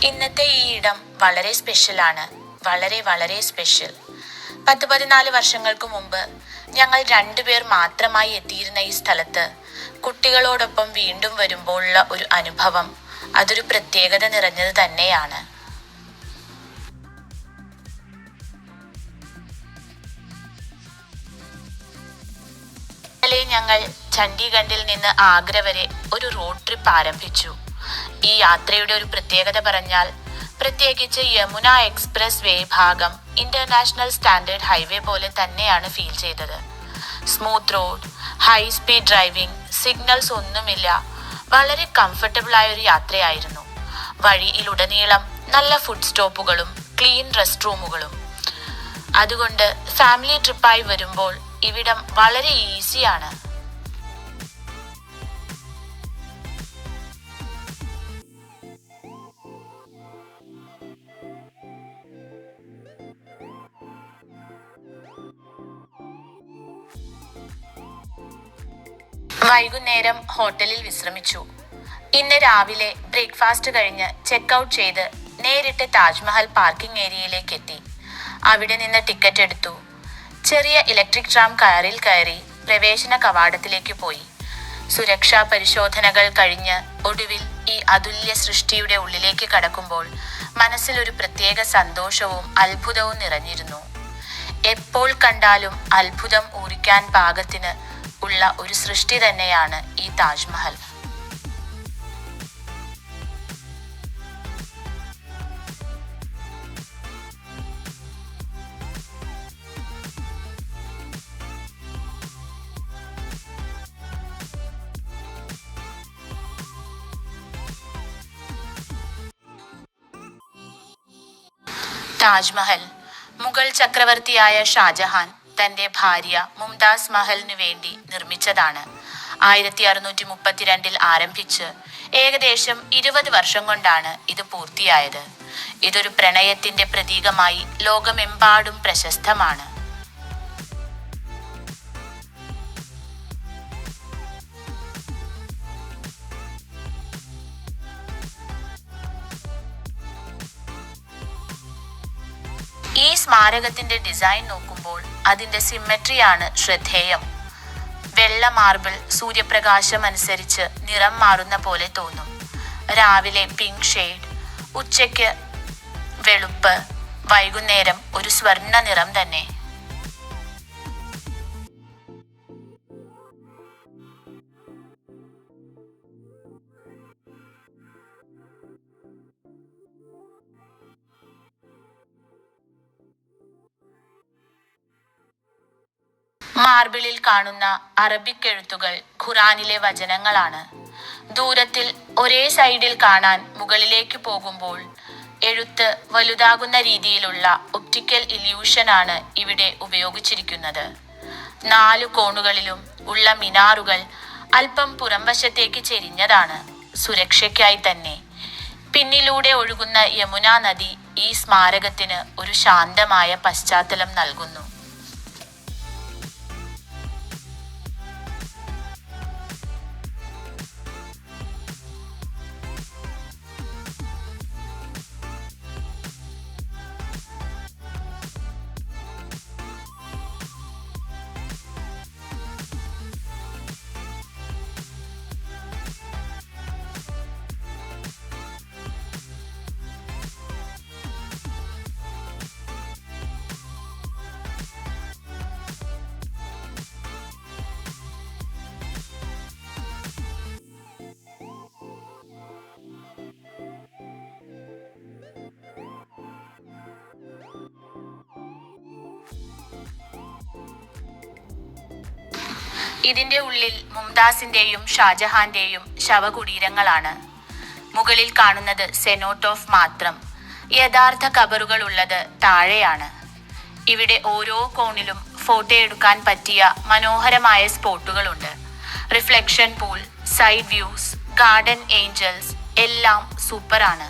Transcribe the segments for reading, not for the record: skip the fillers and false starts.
ഇന്നത്തെ ഈ ഇടം വളരെ സ്പെഷ്യലാണ്. വളരെ വളരെ സ്പെഷ്യൽ. 14 വർഷങ്ങൾക്ക് മുമ്പ് ഞങ്ങൾ 2 പേർ മാത്രമായി എത്തിയിരുന്ന ഈ സ്ഥലത്ത് കുട്ടികളോടൊപ്പം വീണ്ടും വരുമ്പോഴുള്ള ഒരു അനുഭവം അതൊരു പ്രത്യേകത നിറഞ്ഞത് തന്നെയാണ്. ഇന്നലെ ഞങ്ങൾ ചണ്ഡീഗഡിൽ നിന്ന് ആഗ്ര വരെ ഒരു റോഡ് ട്രിപ്പ് ആരംഭിച്ചു. ഈ യാത്രയുടെ ഒരു പ്രത്യേകത പറഞ്ഞാൽ പ്രത്യേകിച്ച് യമുന എക്സ്പ്രസ് വേ ഭാഗം ഇന്റർനാഷണൽ സ്റ്റാൻഡേർഡ് ഹൈവേ പോലെ തന്നെയാണ് ഫീൽ ചെയ്തത്. Smooth road, high speed driving, signals ഒന്നുമില്ല. വളരെ കംഫർട്ടബിൾ ആയ ഒരു യാത്രയായിരുന്നു. വഴിയിലുടനീളം നല്ല ഫുഡ് സ്റ്റോപ്പുകളും ക്ലീൻ റെസ്റ്റ് റൂമുകളും. അതുകൊണ്ട് ഫാമിലി ട്രിപ്പായി വരുമ്പോൾ ഇവിടം വളരെ ഈസിയാണ്. വൈകുന്നേരം ഹോട്ടലിൽ വിശ്രമിച്ചു. ഇന്ന് രാവിലെ ബ്രേക്ക്ഫാസ്റ്റ് കഴിഞ്ഞ് ചെക്ക് ഔട്ട് ചെയ്ത് നേരിട്ട് താജ്മഹൽ പാർക്കിംഗ് ഏരിയയിലേക്ക് എത്തി. അവിടെ നിന്ന് ടിക്കറ്റ് എടുത്തു. ചെറിയ ഇലക്ട്രിക് ട്രാം കാറിൽ കയറി പ്രവേശന കവാടത്തിലേക്ക് പോയി. സുരക്ഷാ പരിശോധനകൾ കഴിഞ്ഞ് ഒടുവിൽ ഈ അതുല്യ സൃഷ്ടിയുടെ ഉള്ളിലേക്ക് കടക്കുമ്പോൾ മനസ്സിലൊരു പ്രത്യേക സന്തോഷവും അത്ഭുതവും നിറഞ്ഞിരുന്നു. എപ്പോൾ കണ്ടാലും അത്ഭുതം ഊറിക്കാൻ പാകത്തിന് ഉള്ള ഒരു സൃഷ്ടി തന്നെയാണ് ഈ താജ്മഹൽ. താജ്മഹൽ മുഗൾ ചക്രവർത്തിയായ ഷാജഹാൻ തന്റെ ഭാര്യ മുംതാസ് മഹലിനു വേണ്ടി നിർമ്മിച്ചതാണ്. 1632 ആരംഭിച്ച് ഏകദേശം 20 വർഷം കൊണ്ടാണ് ഇത് പൂർത്തിയായത്. ഇതൊരു പ്രണയത്തിന്റെ പ്രതീകമായി ലോകമെമ്പാടും പ്രശസ്തമാണ്. ഈ സ്മാരകത്തിന്റെ ഡിസൈൻ നോക്കുമ്പോൾ അതിന്റെ സിമ്മട്രിയാണ് ശ്രദ്ധേയം. വെള്ള മാർബിൾ സൂര്യപ്രകാശം അനുസരിച്ച് നിറം മാറുന്ന പോലെ തോന്നും. രാവിലെ പിങ്ക് ഷെയ്ഡ്, ഉച്ചയ്ക്ക് വെളുപ്പ്, വൈകുന്നേരം ഒരു സ്വർണ്ണ നിറം തന്നെ. മാർബിളിൽ കാണുന്ന അറബിക് എഴുത്തുകൾ ഖുറാനിലെ വചനങ്ങളാണ്. ദൂരത്തിൽ ഒരേ സൈഡിൽ കാണാൻ മുകളിലേക്ക് പോകുമ്പോൾ എഴുത്ത് വലുതാകുന്ന രീതിയിലുള്ള ഒപ്റ്റിക്കൽ ഇല്യൂഷനാണ് ഇവിടെ ഉപയോഗിച്ചിരിക്കുന്നത്. 4 കോണുകളിലും ഉള്ള മിനാറുകൾ അല്പം പുറംവശത്തേക്ക് ചെരിഞ്ഞതാണ്, സുരക്ഷയ്ക്കായി തന്നെ. പിന്നിലൂടെ ഒഴുകുന്ന യമുന നദി ഈ സ്മാരകത്തിന് ഒരു ശാന്തമായ പശ്ചാത്തലം നൽകുന്നു. ഇതിന്റെ ഉള്ളിൽ മുംതാസിന്റെയും ഷാജഹാന്റെയും ശവകുടീരങ്ങളാണ്. മുകളിൽ കാണുന്നത് സെനോട്ടോഫ് മാത്രം. യഥാർത്ഥ കബറുകൾ ഉള്ളത് താഴെയാണ്. ഇവിടെ ഓരോ കോണിലും ഫോട്ടോ എടുക്കാൻ പറ്റിയ മനോഹരമായ സ്പോട്ടുകളുണ്ട്. Reflection pool, side views, garden angels എല്ലാം സൂപ്പറാണ്.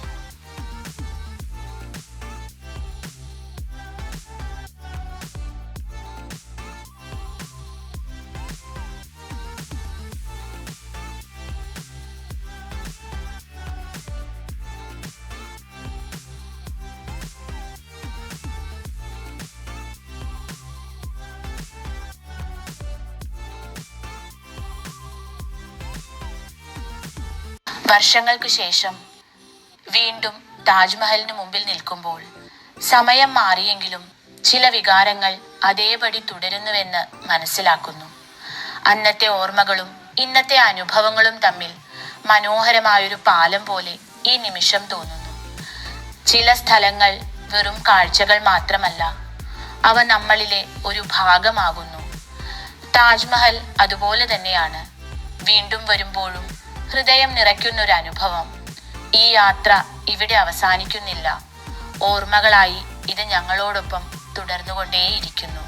വർഷങ്ങൾക്കു ശേഷം വീണ്ടും താജ്മഹലിന് മുമ്പിൽ നിൽക്കുമ്പോൾ സമയം മാറിയെങ്കിലും ചില വികാരങ്ങൾ അതേപടി തുടരുന്നുവെന്ന് മനസ്സിലാക്കുന്നു. അന്നത്തെ ഓർമ്മകളും ഇന്നത്തെ അനുഭവങ്ങളും തമ്മിൽ മനോഹരമായൊരു പാലം പോലെ ഈ നിമിഷം തോന്നുന്നു. ചില സ്ഥലങ്ങൾ വെറും കാഴ്ചകൾ മാത്രമല്ല, അവ നമ്മളിലെ ഒരു ഭാഗമാകുന്നു. താജ്മഹൽ അതുപോലെ തന്നെയാണ്. വീണ്ടും വരുമ്പോഴും ഹൃദയം നിറയ്ക്കുന്നൊരു അനുഭവം. ഈ യാത്ര ഇവിടെ അവസാനിക്കുന്നില്ല. ഓർമ്മകളായി ഇത് ഞങ്ങളോടൊപ്പം തുടർന്നുകൊണ്ടേയിരിക്കുന്നു.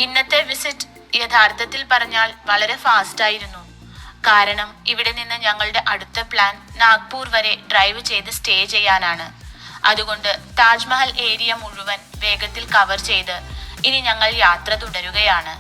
ഇന്നത്തെ വിസിറ്റ് യഥാർത്ഥത്തിൽ പറഞ്ഞാൽ വളരെ ഫാസ്റ്റ് ആയിരുന്നു. കാരണം ഇവിടെ നിന്ന് ഞങ്ങളുടെ അടുത്ത പ്ലാൻ നാഗ്പൂർ വരെ ഡ്രൈവ് ചെയ്ത് സ്റ്റേ ചെയ്യാനാണ്. അതുകൊണ്ട് താജ്മഹൽ ഏരിയ മുഴുവൻ വേഗത്തിൽ കവർ ചെയ്ത് ഇനി ഞങ്ങൾ യാത്ര തുടരുകയാണ്.